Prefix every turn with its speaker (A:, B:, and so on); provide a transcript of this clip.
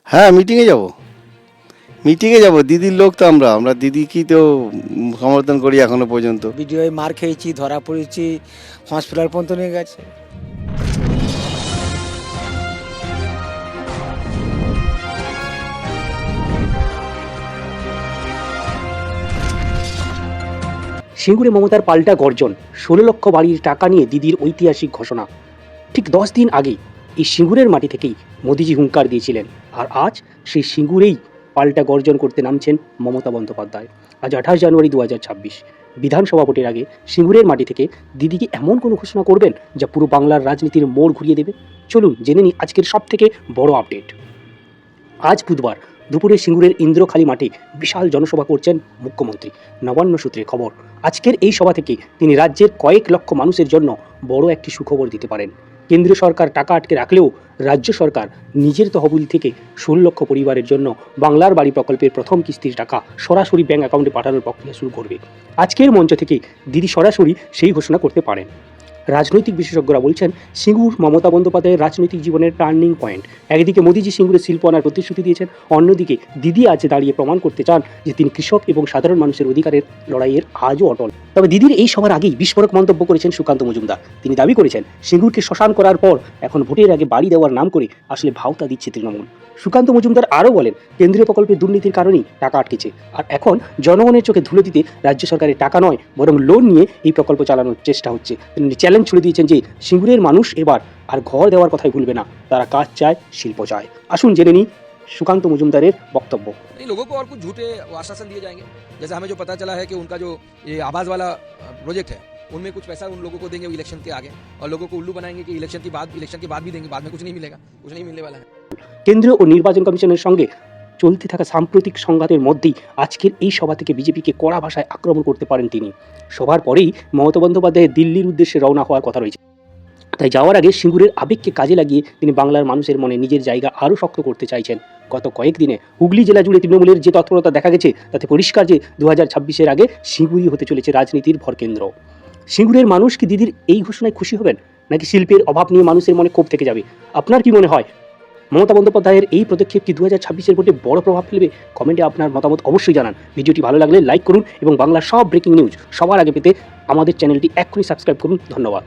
A: হ্যাঁ, মিটিংয়ে যাব। দিদির লোক তো আমরা দিদিকেই তো সমর্থন করি এখনো পর্যন্ত।
B: ভিডিওয় মার খেয়েছি, ধরা পড়েছি, হসপিটাল পর্যন্ত নিয়ে গেছে।
C: সিঙ্গুরে মমতার পাল্টা গর্জন, ১৬ লক্ষ বাড়ির টাকা নিয়ে দিদির ঐতিহাসিক ঘোষণা। ঠিক ১০ দিন আগে এই সিঙ্গুরের মাটি থেকেই মোদিজি হুঙ্কার দিয়েছিলেন, আর আজ সেই সিঙ্গুরেই পাল্টা গর্জন করতে নামছেন মমতা বন্দ্যোপাধ্যায়। আজ ২৮ জানুয়ারি ২০২৬, বিধানসভা ভোটের আগে সিঙ্গুরের মাটি থেকে দিদি কি এমন কোনো ঘোষণা করবেন যা পুরো বাংলার রাজনীতির মোড় ঘুরিয়ে দেবে? চলুন জেনে নিই আজকের সব থেকে বড় আপডেট। আজ বুধবার দুপুরে সিঙ্গুরের ইন্দ্রখালী মাঠে বিশাল জনসভা করছেন মুখ্যমন্ত্রী। নবান্ন সূত্রে খবর, আজকের এই সভা থেকে তিনি রাজ্যের কয়েক লক্ষ মানুষের জন্য বড় একটি সুখবর দিতে পারেন। কেন্দ্রীয় সরকার টাকা আটকে রাখলেও রাজ্য সরকার নিজের তহবিল থেকে ১৬ লক্ষ পরিবারের জন্য বাংলার বাড়ি প্রকল্পের প্রথম কিস্তির টাকা সরাসরি ব্যাংক অ্যাকাউন্টে পাঠানোর প্রক্রিয়া শুরু করবে। আজকের মঞ্চ থেকে দিদি সরাসরি সেই ঘোষণা করতে পারেন। রাজনৈতিক বিশেষজ্ঞরা বলছেন, সিঙ্গুর মমতা বন্দ্যোপাধ্যায়ের রাজনৈতিক জীবনের টার্নিং পয়েন্ট। একদিকে মোদিজি সিঙ্গুরে শিল্প আনার প্রতিশ্রুতি দিয়েছেন, অন্যদিকে দিদি আজ দাঁড়িয়ে প্রমাণ করতে চান যে তিনি কৃষক এবং সাধারণ মানুষের অধিকারের লড়াইয়ের আজও অটল। তবে দিদির এই সভার আগেই বিস্ফোরক মন্তব্য করেছেন সুকান্ত মজুমদার। তিনি দাবি করেছেন, সিঙ্গুরকে শ্মশান করার পর এখন ভোটের আগে বাড়ি দেওয়ার নাম করে আসলে ভাওতা দিচ্ছে তৃণমূল। সুকান্ত মজুমদার আরও বলেন, কেন্দ্রীয় প্রকল্পের দুর্নীতির কারণেই টাকা আটকেছে, আর এখন জনগণের চোখে ধুলো দিতে রাজ্য সরকারের টাকা নয় বরং লোন নিয়ে এই প্রকল্প চালানোর চেষ্টা হচ্ছে। তিনি চ্যালেঞ্জ ছুড়ে দিয়েছেন যে সিঙ্গুরের মানুষ এবার আর ঘর দেওয়ার কথাই ভুলবে না, তারা কাজ চায়, শিল্প চায়। আসুন জেনে নিই সুকান্ত মজুমদারের বক্তব্য।
D: नहीं, लोगों को और कुछ झूठे आश्वासन दिए जाएंगे। जैसे हमें जो पता चला है कि उनका जो ये आवास वाला प्रोजेक्ट है, उनमें कुछ पैसा उन लोगों को देंगे इलेक्शन के आगे, और लोगों को उल्लू बनाएंगे कि इलेक्शन के बाद भी देंगे, बाद में कुछ नहीं मिलेगा, कुछ नहीं मिलने वाला है।
C: কেন্দ্রীয় ও নির্বাচন কমিশনের সঙ্গে চলতে থাকা সাম্প্রতিক সংঘাতের মধ্যেই আজকের এই সভা থেকে বিজেপিকে কড়া ভাষায় আক্রমণ করতে পারেন তিনি। সভার পরেই মমতা বন্দ্যোপাধ্যায়ের দিল্লির উদ্দেশ্যে রওনা হওয়ার কথা রয়েছে। তাই যাওয়ার আগে সিঙ্গুরের আবেগকে কাজে লাগিয়ে তিনি বাংলার মানুষের মনে নিজের জায়গা আরও শক্ত করতে চাইছেন। গত কয়েকদিনে হুগলি জেলা জুড়ে তৃণমূলের যে তৎপরতা দেখা গেছে তাতে পরিষ্কার যে ২০২৬-এর আগে সিঙ্গুরই হতে চলেছে রাজনীতির ভরকেন্দ্র। সিঙ্গুরের মানুষ কি দিদির এই ঘোষণায় খুশি হবেন, নাকি শিল্পের অভাব নিয়ে মানুষের মনে ক্ষোভ থেকে যাবে? আপনার কি মনে হয়? মমতা বন্দ্যোপাধ্যায়ের এই পদক্ষেপ কি ২০২৬-এর ভোটে বড় প্রভাব ফেলবে? কমেন্টে আপনার মতামত অবশ্যই জানান। ভিডিওটি ভালো লাগলে লাইক করুন এবং বাংলার সব ব্রেকিং নিউজ সবার আগে পেতে আমাদের চ্যানেলটি এক্ষুনি সাবস্ক্রাইব করুন। ধন্যবাদ।